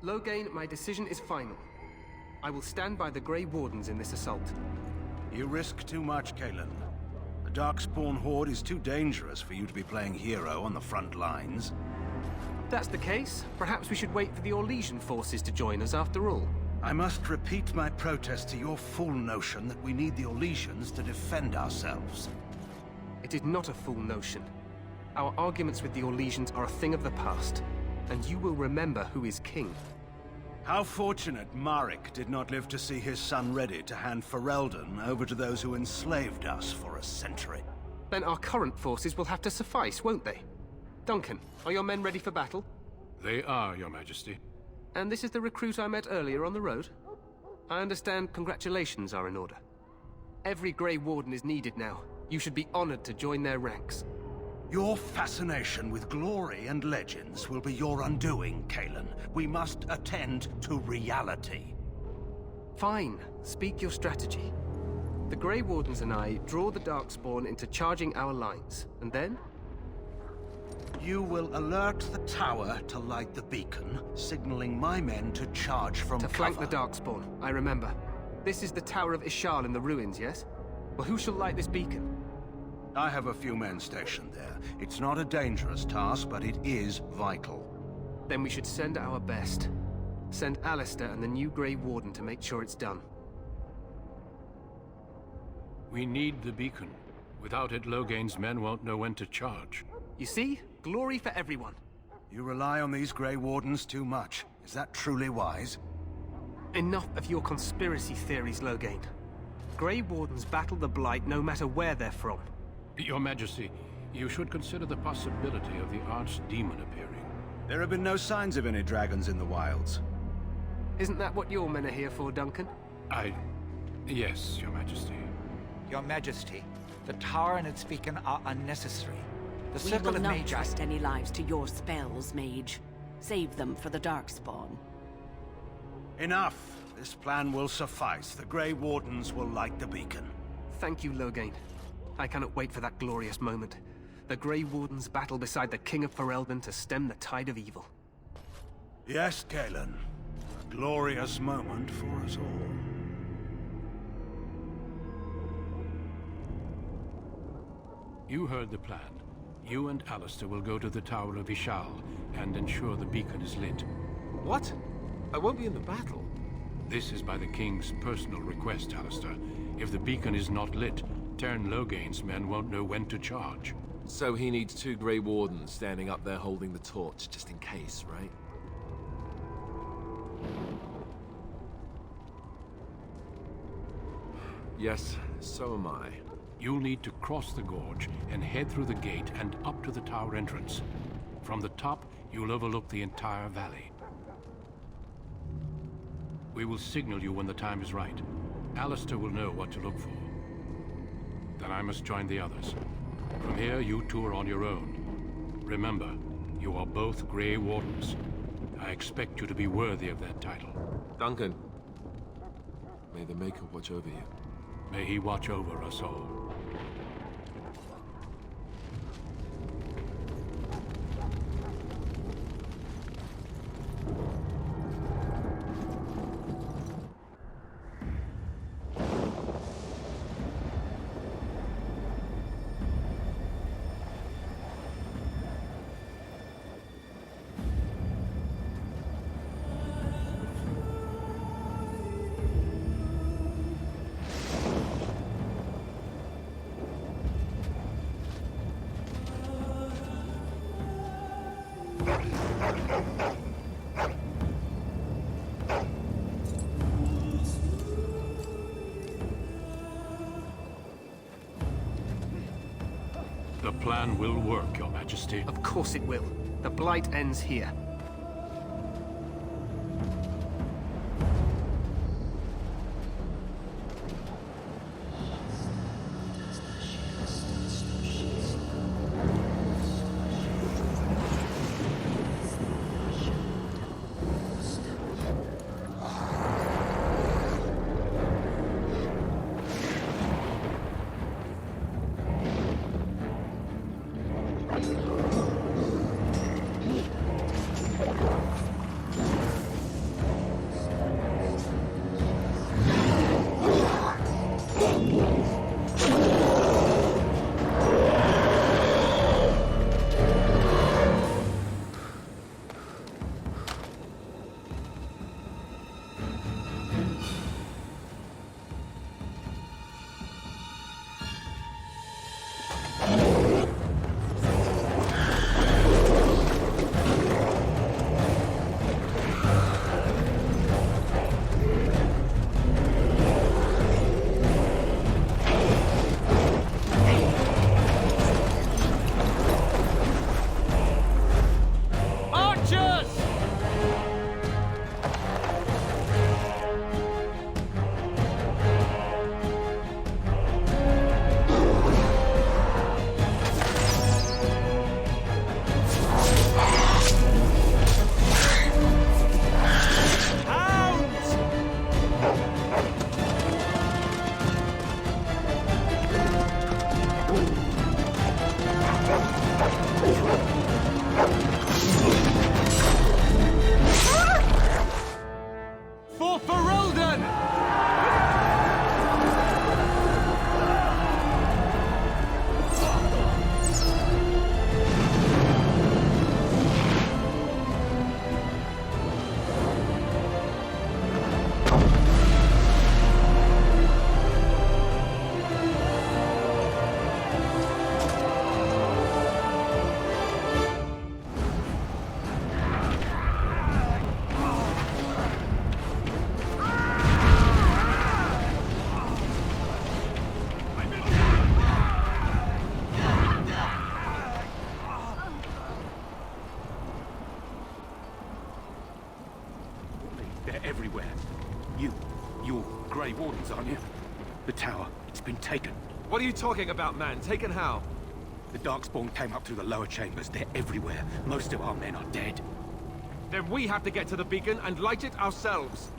Loghain, my decision is final. I will stand by the Grey Wardens in this assault. You risk too much, Kalen. The Darkspawn Horde is too dangerous for you to be playing hero on the front lines. If that's the case, perhaps we should wait for the Orlesian forces to join us after all. I must repeat my protest to your fool notion that we need the Orlesians to defend ourselves. It is not a fool notion. Our arguments with the Orlesians are a thing of the past, and you will remember who is king. How fortunate Marek did not live to see his son ready to hand Ferelden over to those who enslaved us for a century. Then our current forces will have to suffice, won't they? Duncan, are your men ready for battle? They are, Your Majesty. And this is the recruit I met earlier on the road? I understand congratulations are in order. Every Grey Warden is needed now. You should be honored to join their ranks. Your fascination with glory and legends will be your undoing, Kalen. We must attend to reality. Fine. Speak your strategy. The Grey Wardens and I draw the Darkspawn into charging our lines, and then? You will alert the tower to light the beacon, signaling my men to charge from cover. To flank the Darkspawn, I remember. This is the Tower of Ishal in the ruins, yes? Well, who shall light this beacon? I have a few men stationed there. It's not a dangerous task, but it is vital. Then we should send our best. Send Alistair and the new Grey Warden to make sure it's done. We need the beacon. Without it, Loghain's men won't know when to charge. You see? Glory for everyone. You rely on these Grey Wardens too much. Is that truly wise? Enough of your conspiracy theories, Loghain. Grey Wardens battle the Blight no matter where they're from. Your Majesty, you should consider the possibility of the Archdemon appearing. There have been no signs of any dragons in the wilds. Isn't that what your men are here for, Duncan? Yes, Your Majesty. Your Majesty, the tower and its beacon are unnecessary. The We circle will of not Magi... trust any lives to your spells, Mage. Save them for the Darkspawn. Enough! This plan will suffice. The Grey Wardens will light the beacon. Thank you, Loghain. I cannot wait for that glorious moment. The Grey Wardens battle beside the King of Ferelden to stem the tide of evil. Yes, Kalen. A glorious moment for us all. You heard the plan. You and Alistair will go to the Tower of Ishal and ensure the beacon is lit. What? I won't be in the battle. This is by the King's personal request, Alistair. If the beacon is not lit, Tern Loghain's men won't know when to charge. So he needs 2 Grey Wardens standing up there holding the torch, just in case, right? Yes, so am I. You'll need to cross the gorge and head through the gate and up to the tower entrance. From the top, you'll overlook the entire valley. We will signal you when the time is right. Alistair will know what to look for. Then I must join the others. From here, you two are on your own. Remember, you are both Grey Wardens. I expect you to be worthy of that title. Duncan, may the Maker watch over you. May he watch over us all. The plan will work, Your Majesty. Of course it will. The Blight ends here. Grey Wardens, aren't you? The tower, it's been taken. What are you talking about, man? Taken how? The Darkspawn came up through the lower chambers. They're everywhere. Most of our men are dead. Then we have to get to the beacon and light it ourselves.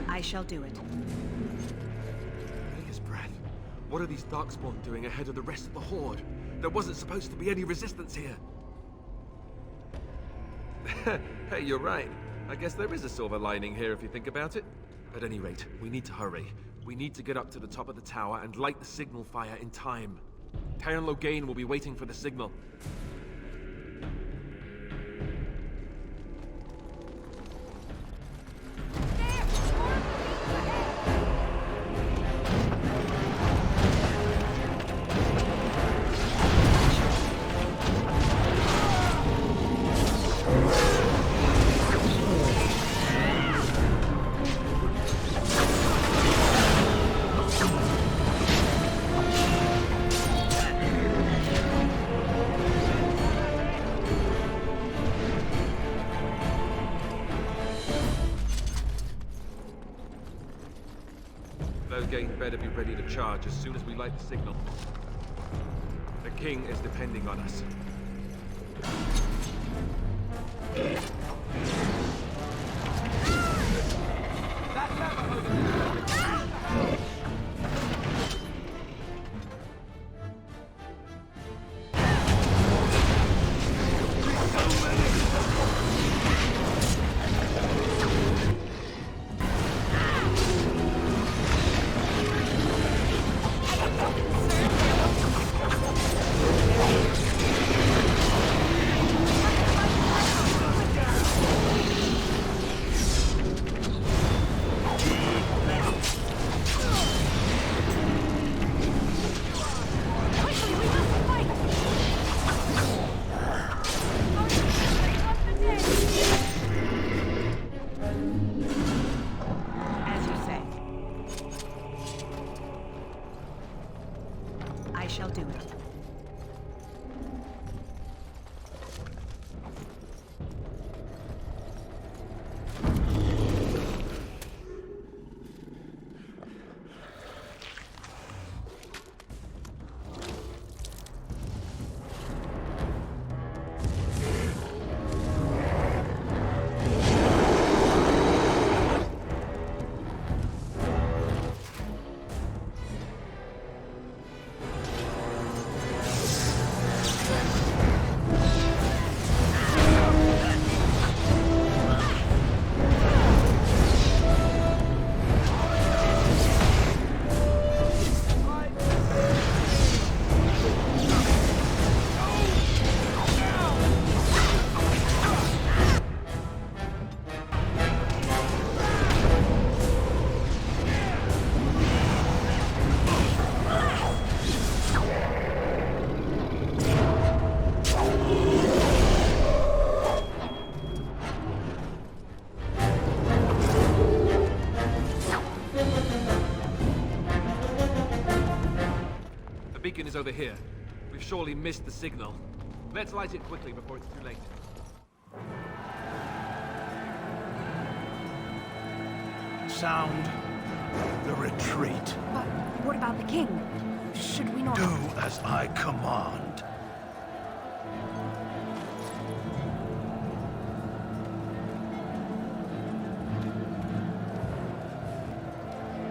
I shall do it. Take his breath. What are these Darkspawn doing ahead of the rest of the Horde? There wasn't supposed to be any resistance here. Hey, you're right. I guess there is a silver lining here if you think about it. At any rate, we need to hurry. We need to get up to the top of the tower and light the signal fire in time. Terran Loghain will be waiting for the signal. Loghain better be ready to charge as soon as we light the signal. The king is depending on us. over here. We've surely missed the signal. Let's light it quickly before it's too late. Sound the retreat. But what about the king? Should we not... Do as I command.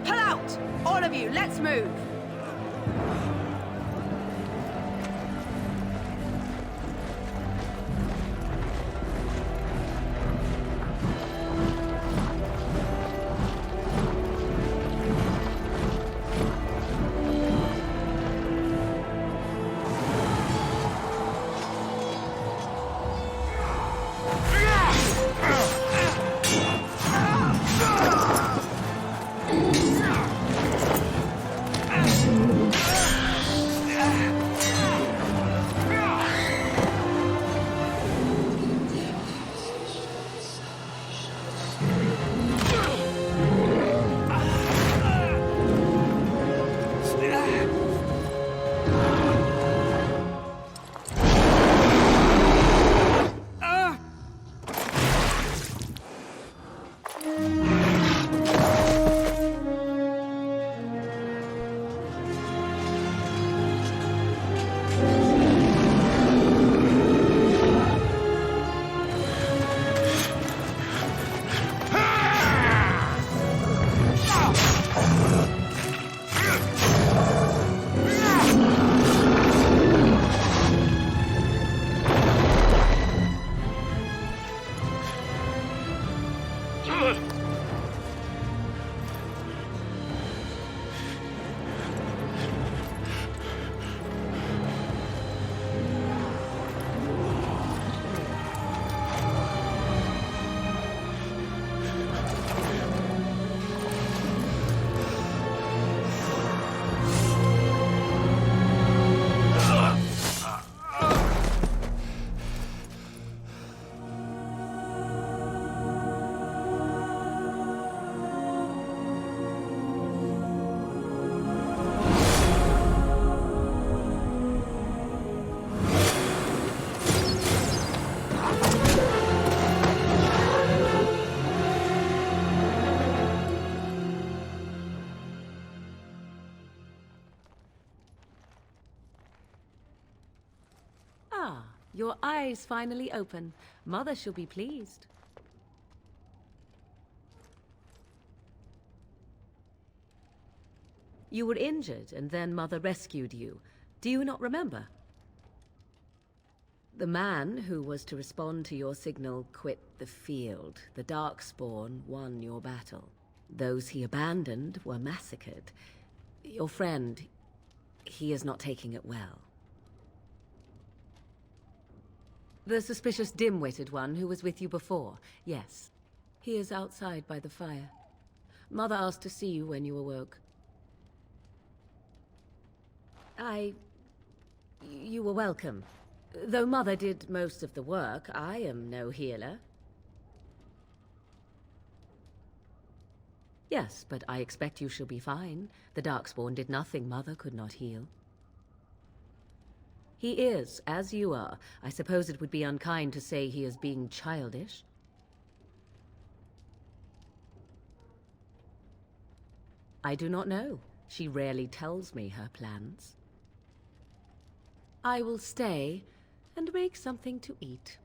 Pull out! All of you, let's move! Your eyes finally open. Mother shall be pleased. You were injured, and then Mother rescued you. Do you not remember? The man who was to respond to your signal quit the field. The Darkspawn won your battle. Those he abandoned were massacred. Your friend, he is not taking it well. The suspicious dim-witted one who was with you before, yes. He is outside by the fire. Mother asked to see you when you awoke. You were welcome. Though Mother did most of the work, I am no healer. Yes, but I expect you shall be fine. The Darkspawn did nothing Mother could not heal. He is, as you are. I suppose it would be unkind to say he is being childish. I do not know. She rarely tells me her plans. I will stay and make something to eat.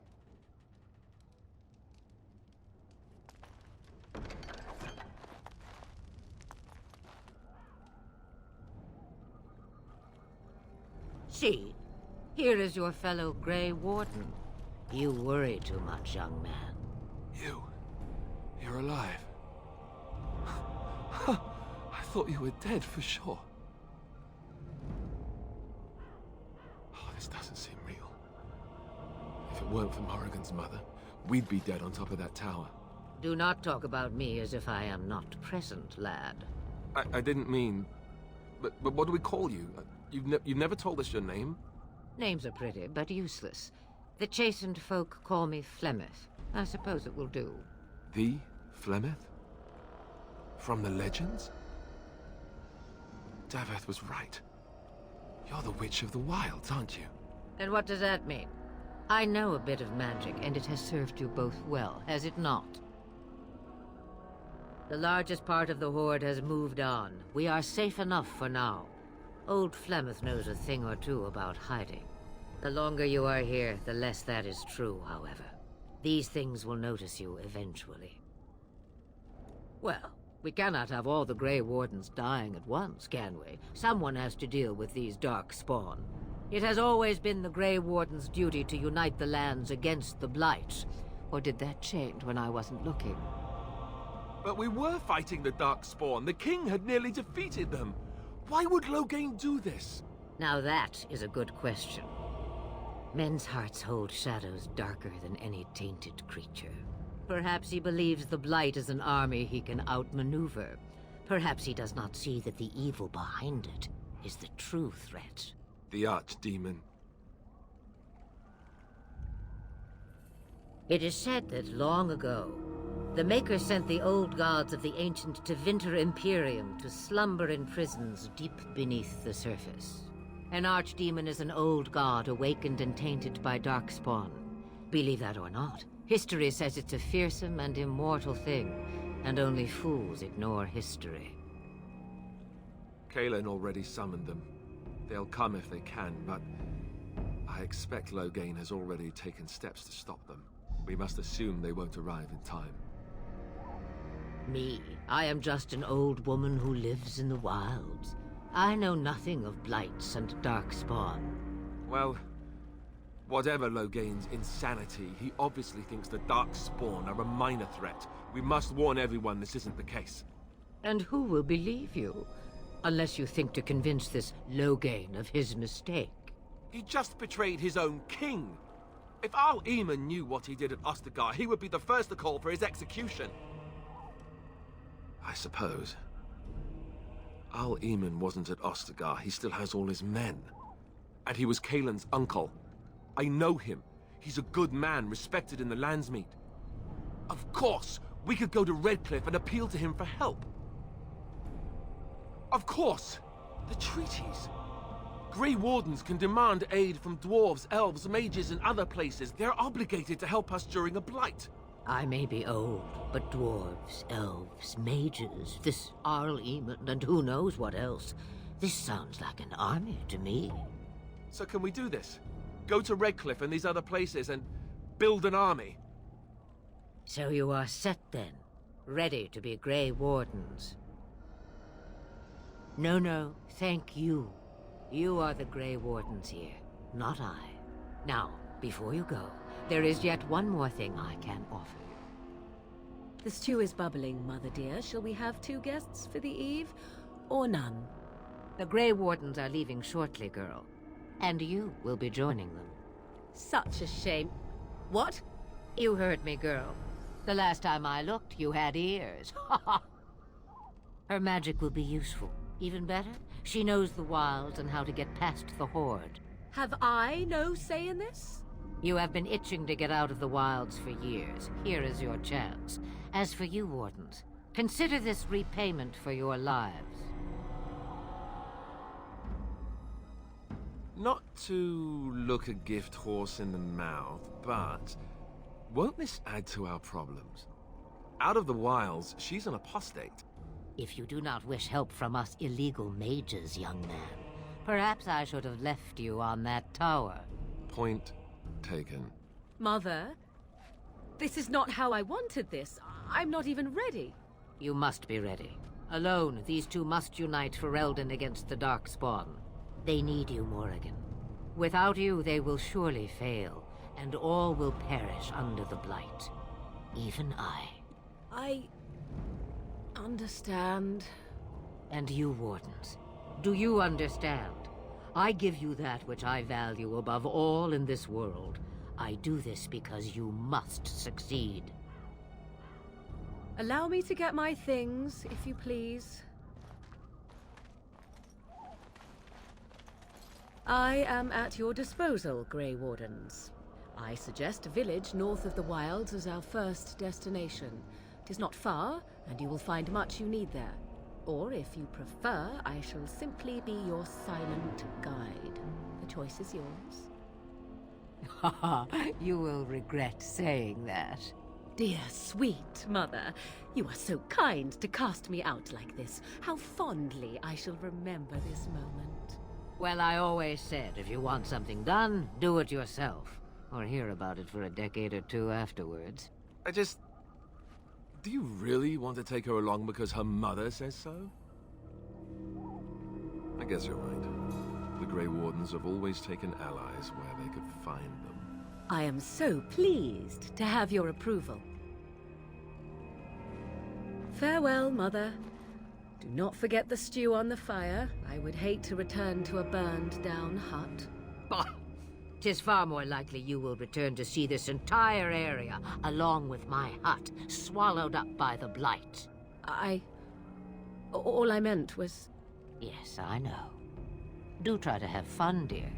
See, here is your fellow Grey Warden. You worry too much, young man. You're alive. I thought you were dead for sure. Oh, this doesn't seem real. If it weren't for Morrigan's mother, we'd be dead on top of that tower. Do not talk about me as if I am not present, lad. I didn't mean... But what do we call you? You've never told us your name? Names are pretty, but useless. The chastened folk call me Flemeth. I suppose it will do. The Flemeth? From the legends? Daveth was right. You're the Witch of the Wilds, aren't you? And what does that mean? I know a bit of magic, and it has served you both well, has it not? The largest part of the Horde has moved on. We are safe enough for now. Old Flemeth knows a thing or two about hiding. The longer you are here, the less that is true, however. These things will notice you eventually. Well, we cannot have all the Grey Wardens dying at once, can we? Someone has to deal with these dark spawn. It has always been the Grey Warden's duty to unite the lands against the Blight. Or did that change when I wasn't looking? But we were fighting the Darkspawn. The king had nearly defeated them. Why would Loghain do this? Now that is a good question. Men's hearts hold shadows darker than any tainted creature. Perhaps he believes the Blight is an army he can outmaneuver. Perhaps he does not see that the evil behind it is the true threat. The Archdemon. It is said that long ago, the Maker sent the old gods of the ancient Tevinter Imperium to slumber in prisons deep beneath the surface. An archdemon is an old god awakened and tainted by darkspawn. Believe that or not, history says it's a fearsome and immortal thing, and only fools ignore history. Kaelin already summoned them. They'll come if they can, but I expect Loghain has already taken steps to stop them. We must assume they won't arrive in time. Me? I am just an old woman who lives in the wilds. I know nothing of blights and darkspawn. Well, whatever Loghain's insanity, he obviously thinks the Darkspawn are a minor threat. We must warn everyone this isn't the case. And who will believe you? Unless you think to convince this Loghain of his mistake. He just betrayed his own king. If Al Eamon knew what he did at Ostagar, he would be the first to call for his execution. I suppose. Al Eamon wasn't at Ostagar. He still has all his men. And he was Kaelin's uncle. I know him. He's a good man, respected in the Landsmeet. Of course, we could go to Redcliffe and appeal to him for help. Of course! The treaties. Grey Wardens can demand aid from dwarves, elves, mages, and other places. They're obligated to help us during a blight. I may be old, but dwarves, elves, mages, this Arl Eamon, and who knows what else. This sounds like an army to me. So can we do this? Go to Redcliffe and these other places and build an army? So you are set then, ready to be Grey Wardens. No, thank you. You are the Grey Wardens here, not I. Now, before you go, there is yet one more thing I can offer you. The stew is bubbling, Mother dear. Shall we have 2 guests for the eve, or none? The Grey Wardens are leaving shortly, girl. And you will be joining them. Such a shame. What? You heard me, girl. The last time I looked, you had ears. Her magic will be useful. Even better, she knows the wilds and how to get past the Horde. Have I no say in this? You have been itching to get out of the wilds for years. Here is your chance. As for you, Wardens, consider this repayment for your lives. Not to look a gift horse in the mouth, but won't this add to our problems? Out of the wilds, she's an apostate. If you do not wish help from us illegal mages, young man, perhaps I should have left you on that tower. Point taken. Mother, this is not how I wanted this. I'm not even ready. You must be ready. Alone, these two must unite Ferelden against the Darkspawn. They need you, Morrigan. Without you, they will surely fail, and all will perish under the Blight. Even I understand. And you, Wardens, do you understand? I give you that which I value above all in this world. I do this because you must succeed. Allow me to get my things, if you please. I am at your disposal, Grey Wardens. I suggest a village north of the wilds as our first destination. It is not far, and you will find much you need there. Or if you prefer, I shall simply be your silent guide. The choice is yours. You will regret saying that. Dear sweet mother, you are so kind to cast me out like this. How fondly I shall remember this moment. Well, I always said, if you want something done, do it yourself. Or hear about it for a decade or two afterwards. Do you really want to take her along because her mother says so? I guess you're right. The Grey Wardens have always taken allies where they could find them. I am so pleased to have your approval. Farewell, Mother. Do not forget the stew on the fire. I would hate to return to a burned-down hut. Bah! 'Tis far more likely you will return to see this entire area, along with my hut, swallowed up by the Blight. All I meant was... Yes, I know. Do try to have fun, dear.